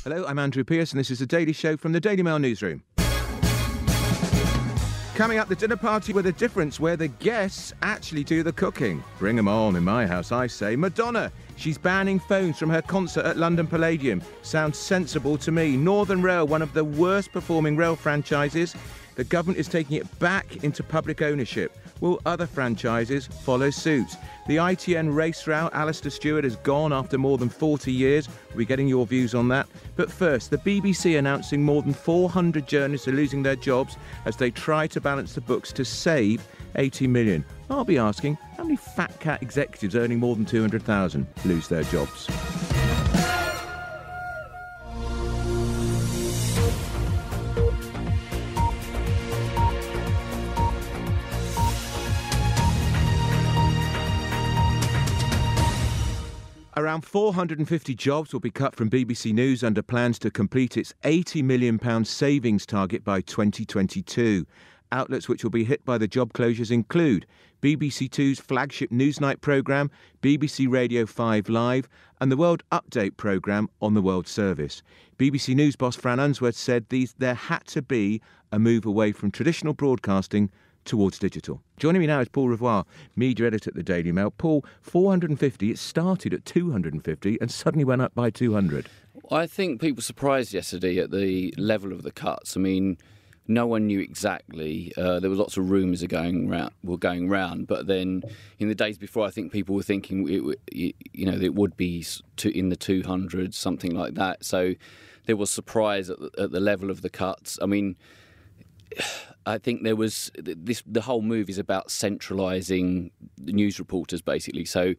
Hello, I'm Andrew Pearce, and this is The Daily Show from the Daily Mail newsroom. Coming up, the dinner party with a difference where the guests actually do the cooking. Bring 'em on in my house, I say. Madonna, she's banning phones from her concert at London Palladium. Sounds sensible to me. Northern Rail, one of the worst performing rail franchises. The government is taking it back into public ownership. Will other franchises follow suit? The ITN race route, Alastair Stewart, is gone after more than 40 years. We're getting your views on that. But first, the BBC announcing more than 400 journalists are losing their jobs as they try to balance the books to save 80 million. I'll be asking, how many fat cat executives earning more than 200,000 lose their jobs? Around 450 jobs will be cut from BBC News under plans to complete its £80 million savings target by 2022. Outlets which will be hit by the job closures include BBC Two's flagship Newsnight programme, BBC Radio 5 Live and the World Update programme on the World Service. BBC News boss Fran Unsworth said there had to be a move away from traditional broadcasting towards digital. Joining me now is Paul Revoir, media editor at the Daily Mail. Paul, 450, it started at 250 and suddenly went up by 200. I think people were surprised yesterday at the level of the cuts. I mean, no one knew exactly. There were lots of rumours going round, but then in the days before, I think people were thinking it would be in the 200s, something like that. So there was surprise at the level of the cuts. I mean, I think there was the whole move is about centralising the news reporters, basically. So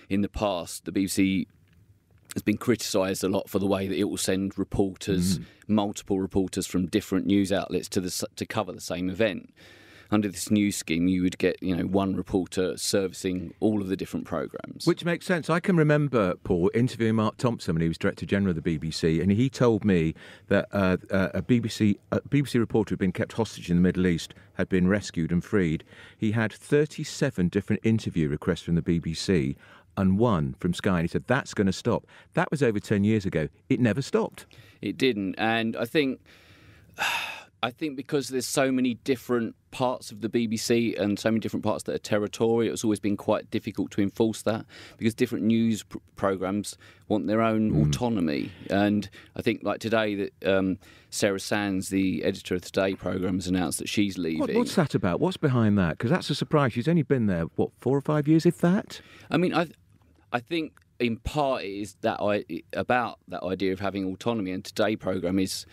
in the past, the BBC has been criticised a lot for the way that it will send reporters, multiple reporters from different news outlets to cover the same event. Under this new scheme, you would get one reporter servicing all of the different programmes. Which makes sense. I can remember, Paul, interviewing Mark Thompson when he was Director General of the BBC, and he told me that a BBC reporter who had been kept hostage in the Middle East had been rescued and freed. He had 37 different interview requests from the BBC and one from Sky, and he said, that's going to stop. That was over 10 years ago. It never stopped. It didn't, and I think because there's so many different parts of the BBC and so many different parts that are territorial, it's always been quite difficult to enforce that because different news programmes want their own autonomy. And I think, like today, that Sarah Sands, the editor of the Today programme, has announced that she's leaving. What's that about? What's behind that? Because that's a surprise. She's only been there, 4 or 5 years, if that? I mean, I think in part it is about that idea of having autonomy, and Today programme is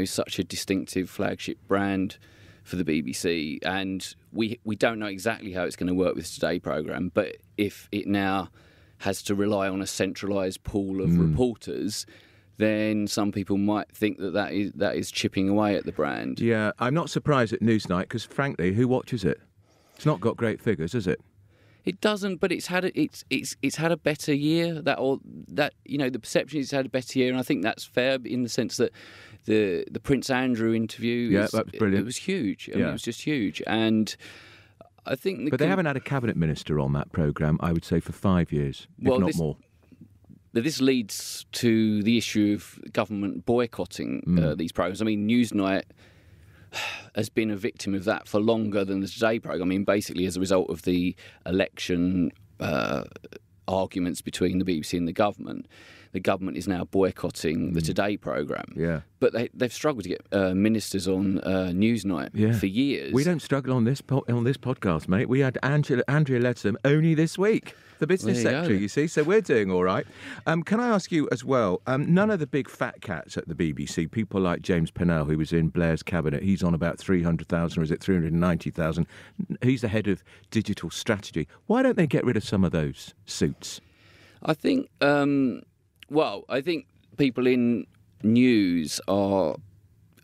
such a distinctive flagship brand for the BBC, and we don't know exactly how it's going to work with Today programme, but if it now has to rely on a centralised pool of reporters, then some people might think that is chipping away at the brand. Yeah, I'm not surprised at Newsnight because, frankly, who watches it? It's not got great figures, has it? It doesn't, but it's had a better year. The perception is it's had a better year, and I think that's fair in the sense that the Prince Andrew interview, that was brilliant. It was huge. I mean, it was just huge, and I think. But they haven't had a cabinet minister on that programme, I would say, for 5 years, if not more. This leads to the issue of government boycotting these programmes. I mean, Newsnight has been a victim of that for longer than the Today programme. I mean, basically as a result of the election arguments between the BBC and the government is now boycotting the Today programme. Yeah. But they've struggled to get ministers on Newsnight for years. We don't struggle on this podcast, mate. We had Andrea Leadsom only this week. The business secretary, you see, so we're doing all right. Can I ask you as well, none of the big fat cats at the BBC, people like James Pennell, who was in Blair's cabinet, he's on about 300,000, or is it 390,000? He's the head of digital strategy. Why don't they get rid of some of those suits? I think, I think people in news are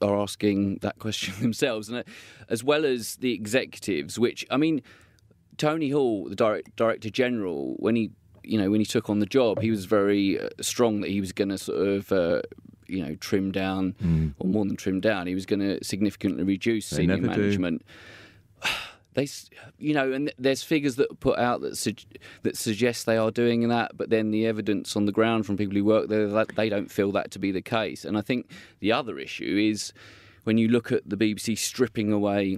asking that question themselves, and as well as the executives, which, I mean, Tony Hall, the Director General, when he took on the job, he was very strong that he was going to sort of, trim down, or more than trim down. He was going to significantly reduce senior management. and there's figures that are put out that suggest they are doing that, but then the evidence on the ground from people who work there, they don't feel that to be the case. And I think the other issue is when you look at the BBC stripping away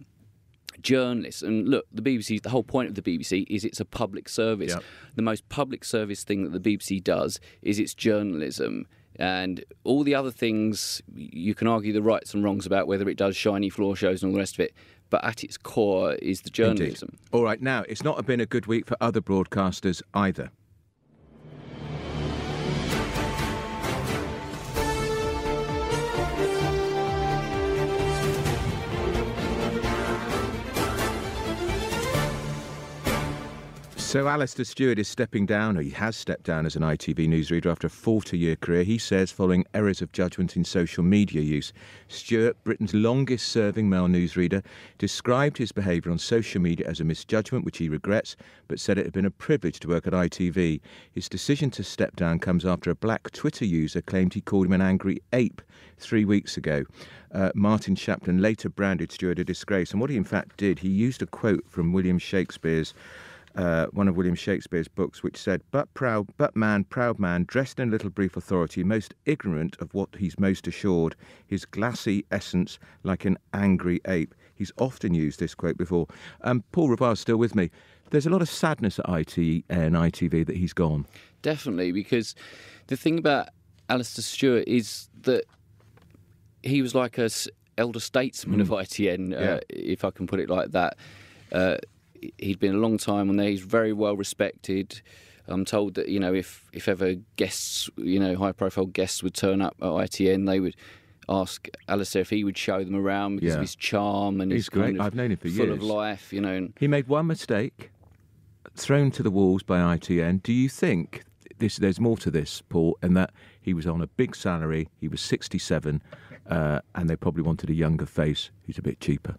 journalists, and look, the whole point of the BBC is it's a public service. Yep. The most public service thing that the BBC does is its journalism. And all the other things, you can argue the rights and wrongs about whether it does shiny floor shows and all the rest of it, but at its core is the journalism. Indeed. All right, now, it's not been a good week for other broadcasters either. So Alastair Stewart is stepping down, or he has stepped down as an ITV newsreader after a 40-year career, he says, following errors of judgment in social media use. Stewart, Britain's longest-serving male newsreader, described his behaviour on social media as a misjudgment, which he regrets, but said it had been a privilege to work at ITV. His decision to step down comes after a black Twitter user claimed he called him an angry ape 3 weeks ago. Martin Chaplin later branded Stewart a disgrace, and what he in fact did, he used a quote from William Shakespeare's one of William Shakespeare's books, which said, proud man, dressed in little brief authority, most ignorant of what he's most assured, his glassy essence like an angry ape. He's often used this quote before. Paul Ravar's still with me. There's a lot of sadness at ITN, ITV that he's gone. Definitely, because the thing about Alastair Stewart is that he was like a elder statesman of ITN, if I can put it like that. He'd been a long time on there. He's very well respected. I'm told that, if ever guests, high-profile guests would turn up at ITN, they would ask Alastair if he would show them around because of his charm and he's great. I've known him for years. Full of life, And he made one mistake, thrown to the wolves by ITN. Do you think there's more to this, Paul, and that he was on a big salary, he was 67, and they probably wanted a younger face who's a bit cheaper?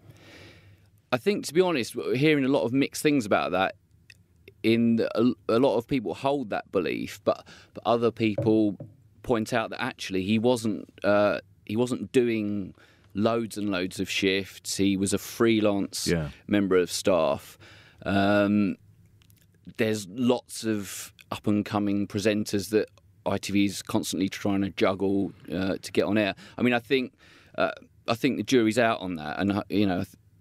I think, to be honest, we're hearing a lot of mixed things about that. A lot of people hold that belief, but other people point out that actually he wasn't doing loads and loads of shifts. He was a freelance member of staff. There's lots of up and coming presenters that ITV is constantly trying to juggle to get on air. I mean, I think the jury's out on that, and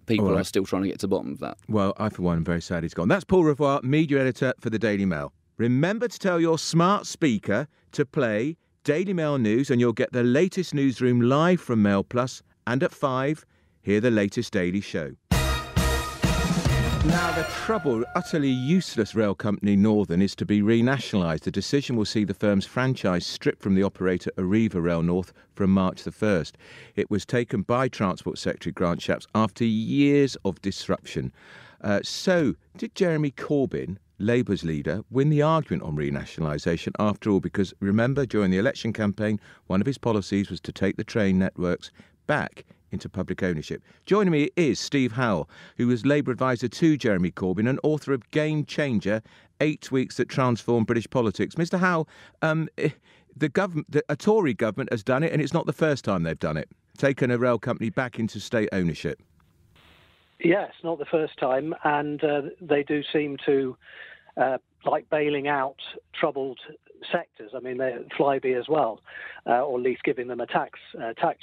people are still trying to get to the bottom of that. Well, I, for one, am very sad he's gone. That's Paul Ravar, media editor for the Daily Mail. Remember to tell your smart speaker to play Daily Mail News, and you'll get the latest newsroom live from Mail Plus. And at 5, hear the latest Daily Show. Now, the troubled, utterly useless rail company Northern is to be renationalised. The decision will see the firm's franchise stripped from the operator Arriva Rail North from March the 1st. It was taken by Transport Secretary Grant Shapps after years of disruption. So, did Jeremy Corbyn, Labour's leader, win the argument on renationalisation after all? Because remember, during the election campaign, one of his policies was to take the train networks back into public ownership. Joining me is Steve Howell, who was Labour advisor to Jeremy Corbyn and author of Game Changer, 8 Weeks That Transformed British Politics. Mr. Howell, a Tory government has done it, and it's not the first time they've done it, taken a rail company back into state ownership. Yes, not the first time, and they do seem to like bailing out troubled sectors. I mean, Flybe as well, or at least giving them a tax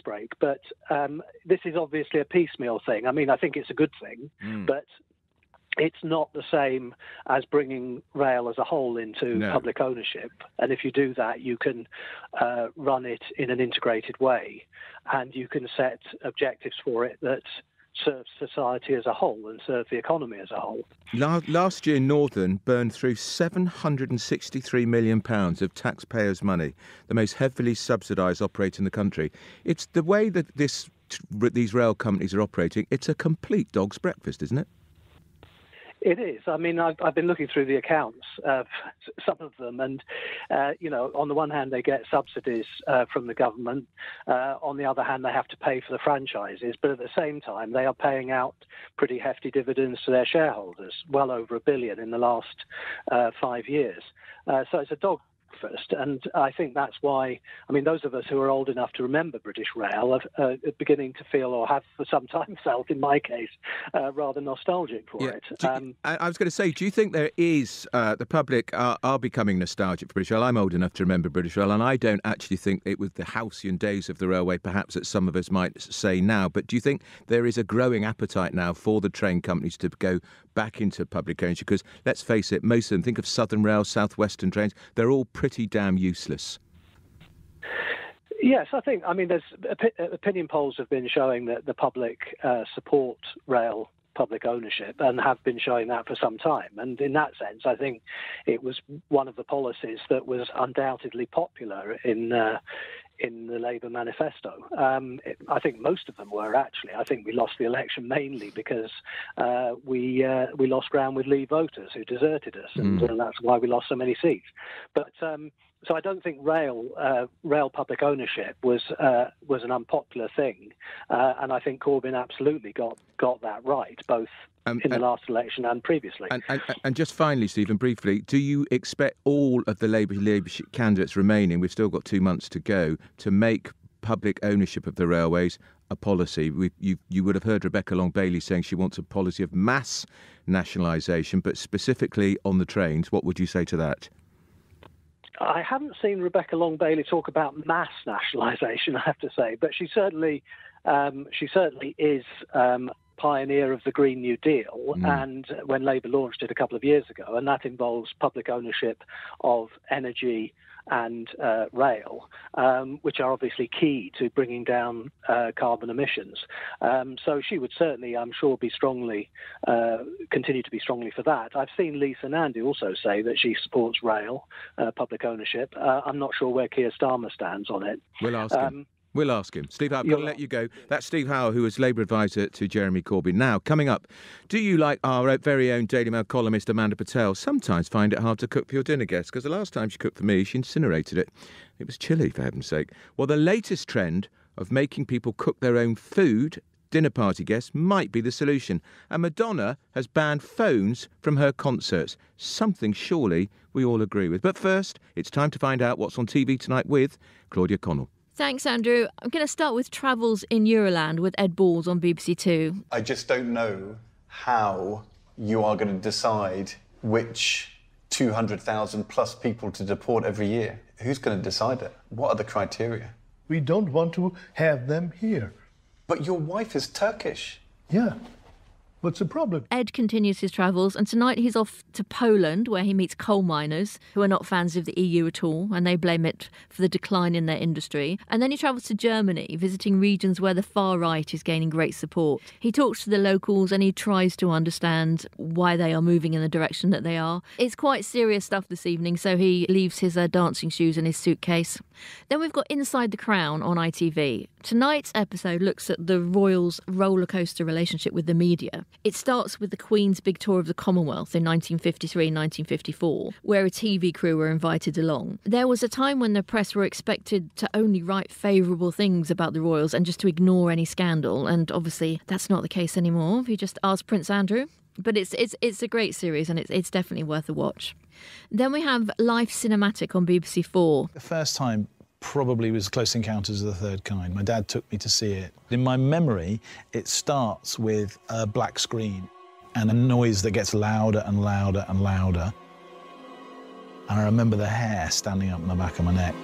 break. But this is obviously a piecemeal thing. I mean, I think it's a good thing, but it's not the same as bringing rail as a whole into public ownership. And if you do that, you can run it in an integrated way, and you can set objectives for it that serve society as a whole and serve the economy as a whole. Last year, Northern burned through £763 million of taxpayers' money, the most heavily subsidised operator in the country. It's the way that these rail companies are operating, it's a complete dog's breakfast, isn't it? It is. I mean, I've been looking through the accounts of some of them, and on the one hand they get subsidies from the government, on the other hand they have to pay for the franchises, but at the same time they are paying out pretty hefty dividends to their shareholders, well over £1 billion in the last 5 years. So it's a breakfast. And I think that's why, I mean, those of us who are old enough to remember British Rail are beginning to feel, or have for some time felt, in my case, rather nostalgic for it. I was going to say, do you think there is, the public are becoming nostalgic for British Rail? I'm old enough to remember British Rail, and I don't actually think it was the halcyon days of the railway, perhaps, that some of us might say now. But do you think there is a growing appetite now for the train companies to go back into public ownership? Because let's face it, most of them, think of Southern Rail, South Western trains, they're all pretty damn useless. Yes, I mean, there's opinion polls have been showing that the public support rail public ownership and have been showing that for some time. And in that sense, I think it was one of the policies that was undoubtedly popular in the Labour manifesto. I think most of them were, actually. I think we lost the election mainly because we lost ground with Leave voters who deserted us, and that's why we lost so many seats. But so I don't think rail public ownership was an unpopular thing, and I think Corbyn absolutely got that right, both in the last election and previously. And just finally, Stephen, briefly, do you expect all of the Labour candidates remaining, we've still got 2 months to go, to make public ownership of the railways a policy? You would have heard Rebecca Long-Bailey saying she wants a policy of mass nationalisation, but specifically on the trains. What would you say to that? I haven't seen Rebecca Long-Bailey talk about mass nationalisation, I have to say, but she certainly is pioneer of the Green New Deal, and when Labour launched it a couple of years ago, and that involves public ownership of energy and rail, which are obviously key to bringing down carbon emissions. So she would certainly, I'm sure, continue to be strongly for that. I've seen Lisa Nandy also say that she supports rail public ownership. I'm not sure where Keir Starmer stands on it. We'll ask him. Steve Howe, I'm going to let you go. That's Steve Howe, who is Labour advisor to Jeremy Corbyn. Now, coming up, do you, like our very own Daily Mail columnist Amanda Patel, sometimes find it hard to cook for your dinner guests? Because the last time she cooked for me, she incinerated it. It was chilly, for heaven's sake. Well, the latest trend of making people cook their own food, dinner party guests, might be the solution. And Madonna has banned phones from her concerts. Something, surely, we all agree with. But first, it's time to find out what's on TV tonight with Claudia Connell. Thanks, Andrew. I'm going to start with Travels in Euroland with Ed Balls on BBC Two. I just don't know how you are going to decide which 200,000 plus people to deport every year. Who's going to decide it? What are the criteria? We don't want to have them here. But your wife is Turkish. Yeah. What's the problem? Ed continues his travels, and tonight he's off to Poland, where he meets coal miners who are not fans of the EU at all, and they blame it for the decline in their industry. And then he travels to Germany, visiting regions where the far right is gaining great support. He talks to the locals and he tries to understand why they are moving in the direction that they are. It's quite serious stuff this evening, so he leaves his dancing shoes in his suitcase. Then we've got Inside the Crown on ITV. Tonight's episode looks at the royals' rollercoaster relationship with the media. It starts with the Queen's big tour of the Commonwealth in 1953 and 1954, where a TV crew were invited along. There was a time when the press were expected to only write favourable things about the royals and just to ignore any scandal, and obviously that's not the case anymore. If you just ask Prince Andrew. But it's a great series, and it's definitely worth a watch. Then we have Life Cinematic on BBC 4. The first time probably was Close Encounters of the Third Kind. My dad took me to see it. In my memory, it starts with a black screen and a noise that gets louder and louder and louder. And I remember the hair standing up on the back of my neck.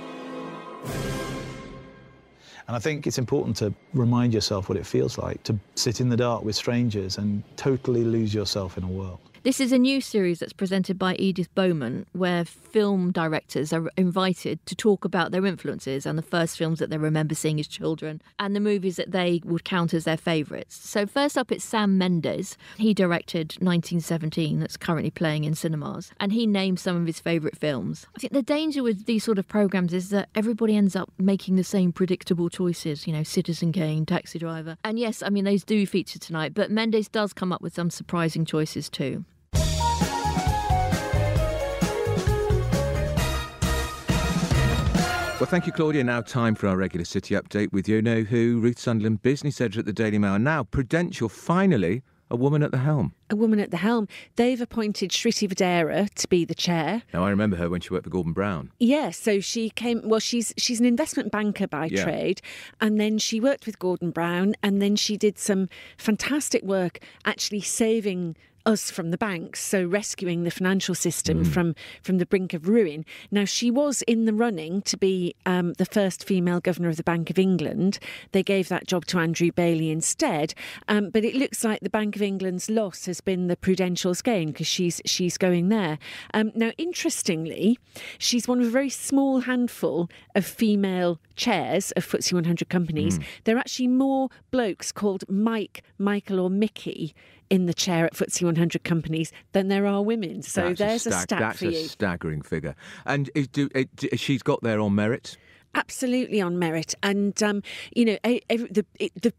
And I think it's important to remind yourself what it feels like to sit in the dark with strangers and totally lose yourself in a world. This is a new series that's presented by Edith Bowman, where film directors are invited to talk about their influences and the first films that they remember seeing as children and the movies that they would count as their favourites. So first up, it's Sam Mendes. He directed 1917, that's currently playing in cinemas, and he named some of his favourite films. I think the danger with these sort of programmes is that everybody ends up making the same predictable choices, you know, Citizen Kane, Taxi Driver. And yes, I mean, those do feature tonight, but Mendes does come up with some surprising choices too. Well, thank you, Claudia. Now time for our regular city update with you know who, Ruth Sunderland, business editor at the Daily Mail. And now Prudential finally a woman at the helm. A woman at the helm. They've appointed Shriti Vadera to be the chair. Now, I remember her when she worked for Corbyn Brown. Yeah, so she came... Well, she's an investment banker by trade, and then she worked with Gordon Brown, and then she did some fantastic work actually saving us from the banks, so rescuing the financial system from the brink of ruin. Now, she was in the running to be the first female governor of the Bank of England. They gave that job to Andrew Bailey instead, but it looks like the Bank of England's loss has been the Prudential's gain, because she's going there. Now, interestingly, she's one of a very small handful of female chairs of FTSE 100 companies. There are actually more blokes called Mike, Michael or Mickey in the chair at FTSE 100 companies than there are women. So there's a stat for you. That's a staggering figure. And she's got there on merit? Absolutely on merit. And, the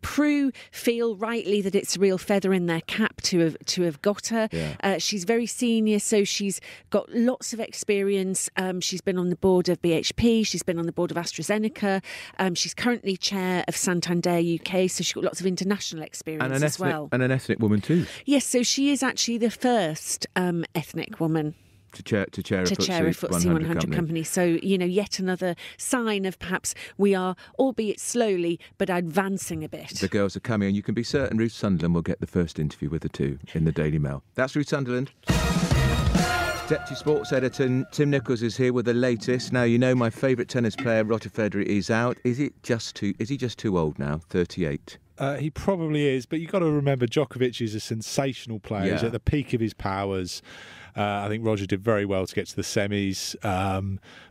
Prue feel rightly that it's a real feather in their cap to have got her. Yeah. She's very senior, so she's got lots of experience. She's been on the board of BHP. She's been on the board of AstraZeneca. She's currently chair of Santander UK, so she's got lots of international experience as well. And an ethnic woman too. Yes, so she is actually the first ethnic woman to chair a FTSE 100 company. So, yet another sign of perhaps we are, albeit slowly, but advancing a bit. The girls are coming, and you can be certain Ruth Sunderland will get the first interview with the two in the Daily Mail. That's Ruth Sunderland. Deputy Sports Editor Tim Nichols is here with the latest. Now, my favourite tennis player, Roger Federer, is out. Is he just too old now, 38? He probably is, but you've got to remember Djokovic is a sensational player. He's at the peak of his powers. I think Roger did very well to get to the semis,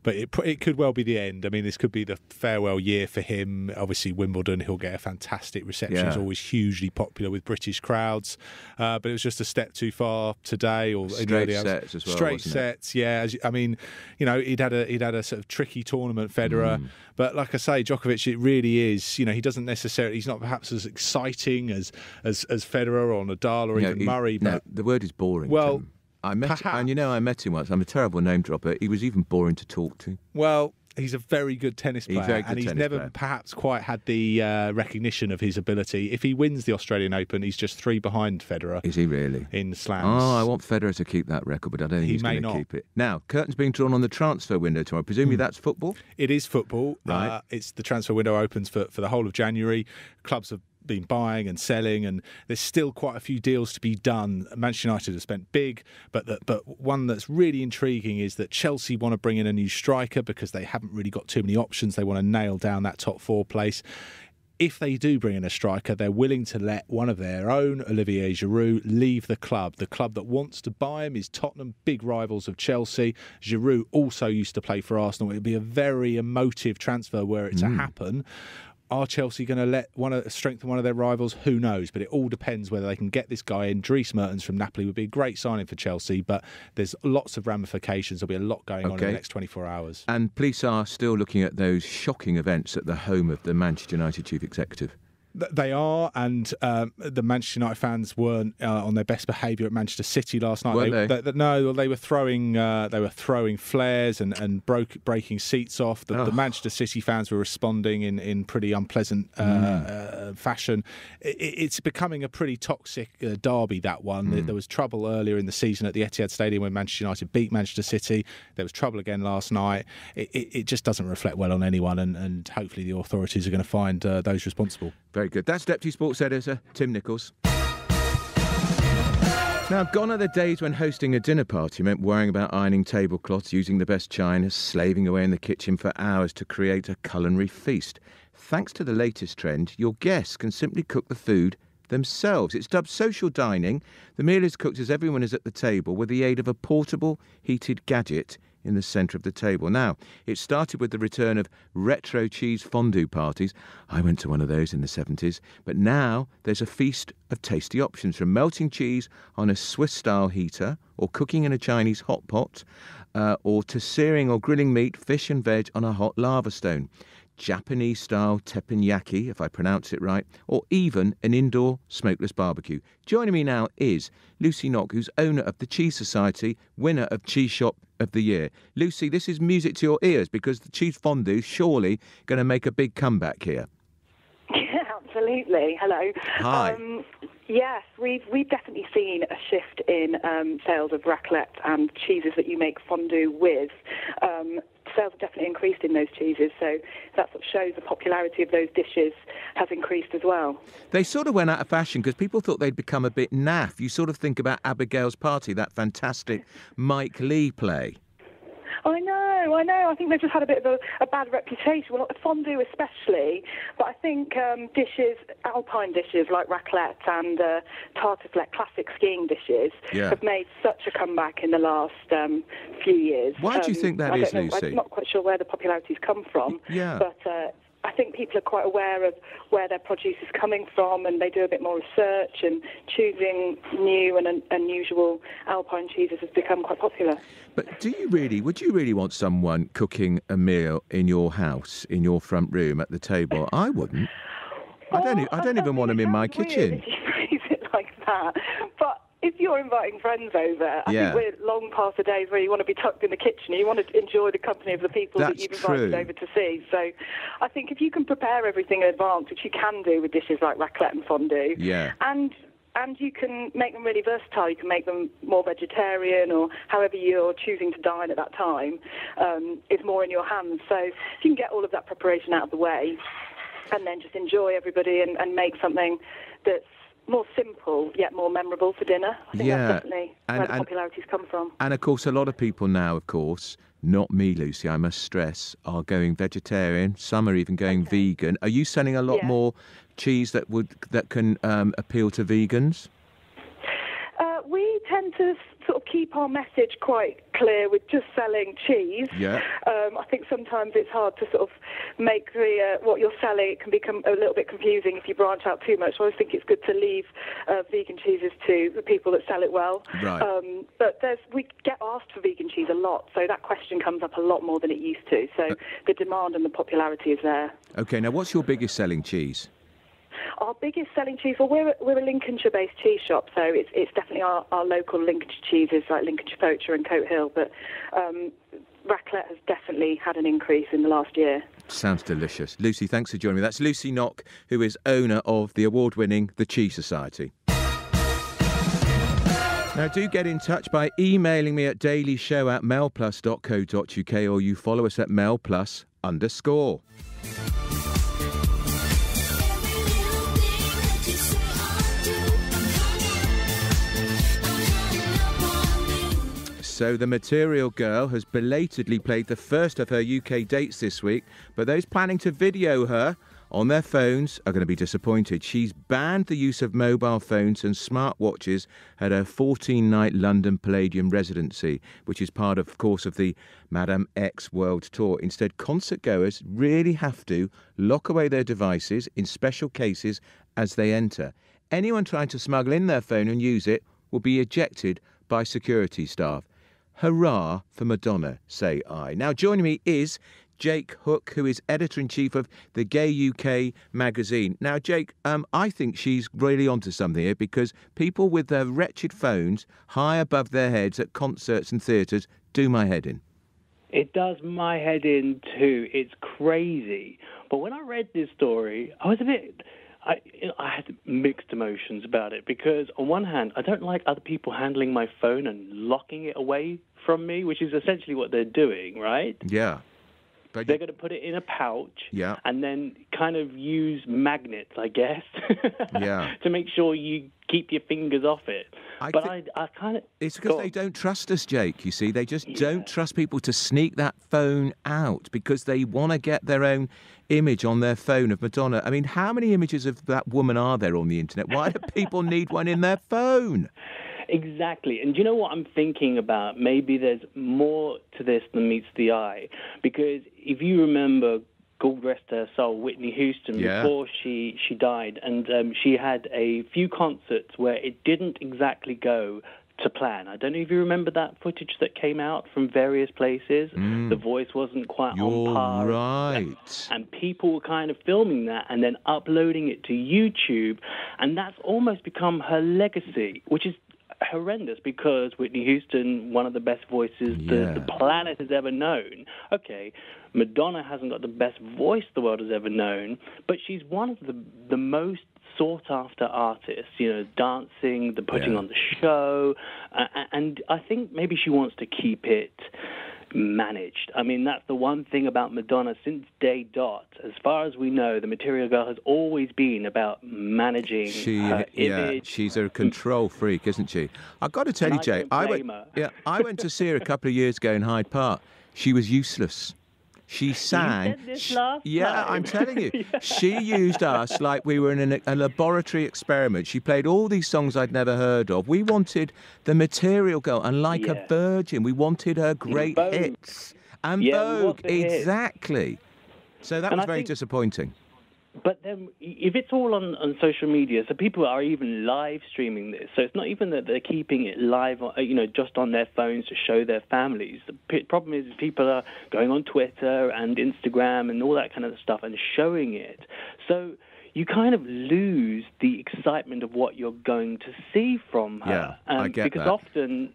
but it could well be the end. I mean, this could be the farewell year for him. Obviously, Wimbledon, he'll get a fantastic reception. He's always hugely popular with British crowds, but it was just a step too far today. Or straight sets as well. Straight sets, yeah. He'd had a sort of tricky tournament, Federer. But like I say, Djokovic, it really is. He doesn't necessarily. He's not perhaps as exciting as Federer or Nadal or even Murray. But the word is boring. Well. Tim. I met him once. I'm a terrible name dropper. He was even boring to talk to. Well, he's a very good tennis player, he's never perhaps quite had the recognition of his ability. If he wins the Australian Open, he's just 3 behind Federer. Is he really? In slams. Oh, I want Federer to keep that record, but I don't think he's going to keep it. Now, curtains being drawn on the transfer window tomorrow. Presumably that's football? It is football. Right. It's the transfer window opens for the whole of January. Clubs have been buying and selling, and there's still quite a few deals to be done. Manchester United have spent big, but one that's really intriguing is that Chelsea want to bring in a new striker because they haven't really got too many options. They want to nail down that top 4 place. If they do bring in a striker, they're willing to let one of their own, Olivier Giroud, leave the club. The club that wants to buy him is Tottenham, big rivals of Chelsea. Giroud also used to play for Arsenal. It'll be a very emotive transfer were it to happen. Are Chelsea going to strengthen one of their rivals? Who knows? But it all depends whether they can get this guy in. Dries Mertens from Napoli would be a great signing for Chelsea, but there's lots of ramifications. There'll be a lot going on in the next 24 hours. And police are still looking at those shocking events at the home of the Manchester United chief executive. They are, and the Manchester United fans weren't on their best behaviour at Manchester City last night. No, they were throwing flares and breaking seats off. The Manchester City fans were responding in pretty unpleasant fashion. It's becoming a pretty toxic derby, that one. There was trouble earlier in the season at the Etihad Stadium when Manchester United beat Manchester City. There was trouble again last night. It just doesn't reflect well on anyone, and hopefully the authorities are going to find those responsible. Very good. That's Deputy Sports Editor Tim Nichols. Now, gone are the days when hosting a dinner party meant worrying about ironing tablecloths, using the best china, slaving away in the kitchen for hours to create a culinary feast. Thanks to the latest trend, your guests can simply cook the food themselves. It's dubbed social dining. The meal is cooked as everyone is at the table with the aid of a portable, heated gadget in the centre of the table. Now, it started with the return of retro cheese fondue parties. I went to one of those in the 70s. But now there's a feast of tasty options, from melting cheese on a Swiss-style heater, or cooking in a Chinese hot pot, or to searing or grilling meat, fish and veg on a hot lava stone. Japanese-style teppanyaki, if I pronounce it right, or even an indoor smokeless barbecue. Joining me now is Lucy Knock, who's owner of the Cheese Society, winner of Cheese Shop of the Year. Lucy, this is music to your ears, because the cheese fondue surely going to make a big comeback here. Yeah, Absolutely. Hello. Hi. Yes, we've definitely seen a shift in sales of raclette and cheeses that you make fondue with. Sales have definitely increased in those cheeses, so that sort of shows the popularity of those dishes has increased as well. They sort of went out of fashion because people thought they'd become a bit naff. You sort of think about Abigail's Party, that fantastic Mike Leigh play. I know. I think they've just had a bit of a bad reputation. Well, fondue especially, but I think alpine dishes like raclette and tartiflette, classic skiing dishes, have made such a comeback in the last few years. Why do you think that is, Lucy? I'm not quite sure where the popularity's come from, Yeah. but I think people are quite aware of where their produce is coming from, and they do a bit more research, and choosing new and unusual alpine cheeses has become quite popular. But would you really want someone cooking a meal in your house, in your front room, at the table? I wouldn't. I don't even want them in my kitchen. If you phrase it like that. But if you're inviting friends over, I think we're long past the days where you want to be tucked in the kitchen. You want to enjoy the company of the people that you've invited over to see. So I think if you can prepare everything in advance, which you can do with dishes like raclette and fondue, and you can make them really versatile. You can make them more vegetarian, or however you're choosing to dine at that time is more in your hands. So if you can get all of that preparation out of the way and then just enjoy everybody and make something that's more simple yet more memorable for dinner. I think that's definitely where the popularity's come from. And of course, a lot of people now, of course, not me, Lucy, I must stress, are going vegetarian. Some are even going vegan. Are you selling a lot more cheese that can appeal to vegans? We tend to sort of keep our message quite clear with just selling cheese. Yeah. I think sometimes it's hard to sort of make what you're selling. It can become a little bit confusing if you branch out too much. So I always think it's good to leave vegan cheeses to the people that sell it well. Right. But we get asked for vegan cheese a lot, so that question comes up a lot more than it used to. So the demand and the popularity is there. Okay, now what's your biggest selling cheese? Our biggest selling cheese, well, we're a Lincolnshire-based cheese shop, so it's definitely our local Lincolnshire cheeses like Lincolnshire Poacher and Coat Hill, but raclette has definitely had an increase in the last year. Sounds delicious. Lucy, thanks for joining me. That's Lucy Knock, who is owner of the award-winning The Cheese Society. Now, do get in touch by emailing me at dailyshow@mailplus.co.uk, or you follow us at mailplus_. So the Material Girl has belatedly played the first of her UK dates this week, but those planning to video her on their phones are going to be disappointed. She's banned the use of mobile phones and smartwatches at her 14-night London Palladium residency, which is part, of course, of the Madame X World Tour. Instead, concert goers really have to lock away their devices in special cases as they enter. Anyone trying to smuggle in their phone and use it will be ejected by security staff. Hurrah for Madonna, say I. Now, joining me is Jake Hook, who is editor-in-chief of the Gay UK magazine. Now, Jake, I think she's really onto something here, because people with their wretched phones high above their heads at concerts and theatres do my head in. It does my head in too. It's crazy. But when I read this story, I was I had mixed emotions about it, because on one hand, I don't like other people handling my phone and locking it away from me, which is essentially what they're doing, right? Yeah. They're going to put it in a pouch and then kind of use magnets, I guess, to make sure you keep your fingers off it. I kind of... It's because they don't trust us, Jake, you see. They just don't trust people to sneak that phone out because they want to get their own image on their phone of Madonna. I mean, how many images of that woman are there on the internet? Why do people need one in their phone? Exactly. And do you know what I'm thinking about? Maybe there's more to this than meets the eye. Because if you remember, God rest her soul, Whitney Houston, before she died, and she had a few concerts where it didn't exactly go to plan. I don't know if you remember that footage that came out from various places. The voice wasn't quite on par. Right. And people were kind of filming that and then uploading it to YouTube. And that's almost become her legacy, which is horrendous because Whitney Houston, one of the best voices the planet has ever known. Okay, Madonna hasn't got the best voice the world has ever known, but she's one of the most sought-after artists, dancing, the putting on the show, and I think maybe she wants to keep it managed. I mean, that's the one thing about Madonna since day dot. As far as we know, the Material Girl has always been about managing her image. Yeah, she's a control freak, isn't she? I've got to tell you, Jay, I went to see her a couple of years ago in Hyde Park. She was useless. She sang. You said this last time. I'm telling you. She used us like we were in a laboratory experiment. She played all these songs I'd never heard of. We wanted the Material Girl, and like a virgin, we wanted her great hits. And Vogue, exactly. So that was very disappointing. But then, if it's all on social media, so people are even live streaming this. So it's not even that they're keeping it live, just on their phones to show their families. The problem is people are going on Twitter and Instagram and all that kind of stuff and showing it. So you kind of lose the excitement of what you're going to see from her. Yeah, I get because that. Often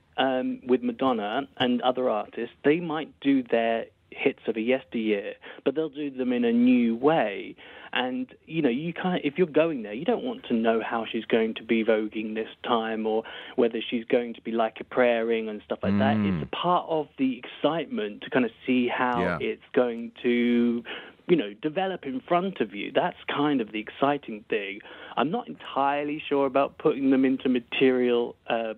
with Madonna and other artists, they might do their hits of a yesteryear, but they'll do them in a new way. And, you can't, if you're going there, you don't want to know how she's going to be voguing this time or whether she's going to be like a praying and stuff like that. It's a part of the excitement to kind of see how it's going to, develop in front of you. That's kind of the exciting thing. I'm not entirely sure about putting them into material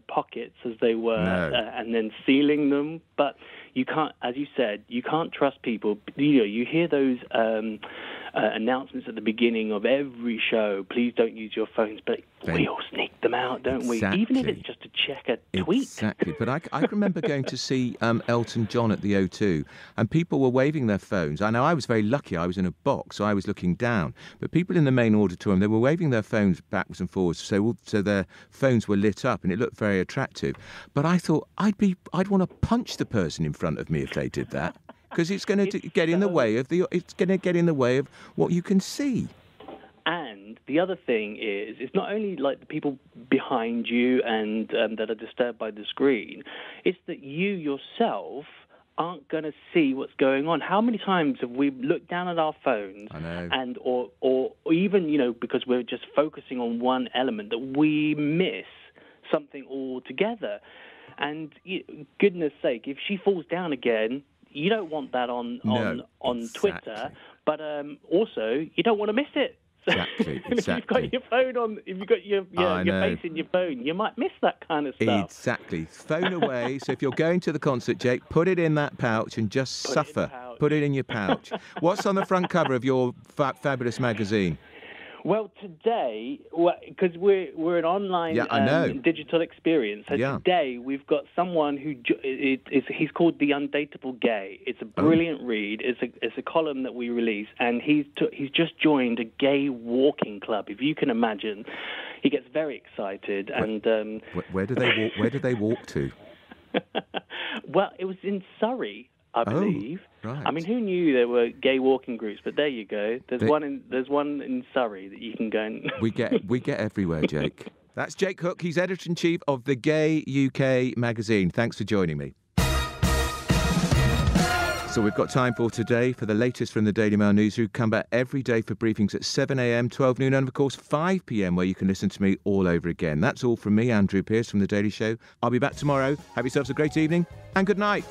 pockets as they were and then sealing them, but you can't, as you said, you can't trust people. You hear those announcements at the beginning of every show, please don't use your phones, but we all sneak them out, don't we? Even if it's just to check a tweet. Exactly. But I remember going to see Elton John at the O2, and people were waving their phones. I know I was very lucky. I was in a box, so I was looking down. But people in the main auditorium, they were waving their phones backwards and forwards, so their phones were lit up, and it looked very attractive. But I thought I'd want to punch the person in front of me if they did that. Because it's going to get in the way of what you can see. And the other thing is, it's not only like the people behind you and that are disturbed by the screen. It's that you yourself aren't going to see what's going on. How many times have we looked down at our phones and or even because we're just focusing on one element that we miss something altogether? And goodness sake, if she falls down again, you don't want that on Twitter, but also you don't want to miss it. Exactly. If you've got your phone on, if you've got your face in your phone, you might miss that kind of stuff. Exactly. Phone away. So if you're going to the concert, Jake, put it in that pouch and just suffer. Put it in your pouch. What's on the front cover of your fabulous magazine? Well, today, because we're an online digital experience, so today we've got someone who he's called The Undateable Gay. It's a brilliant read. It's a column that we release, and he's just joined a gay walking club. If you can imagine, he gets very excited. And where do they walk? Where do they walk to? Well, it was in Surrey, I believe. Right. I mean, who knew there were gay walking groups? But there you go. There's one in Surrey that you can go and. we get everywhere, Jake. That's Jake Hook. He's editor-in-chief of the Gay UK magazine. Thanks for joining me. So we've got time for today for the latest from the Daily Mail newsroom. Come back every day for briefings at 7 a.m, 12 noon, and of course 5 p.m, where you can listen to me all over again. That's all from me, Andrew Pearce from The Daily Show. I'll be back tomorrow. Have yourselves a great evening and good night.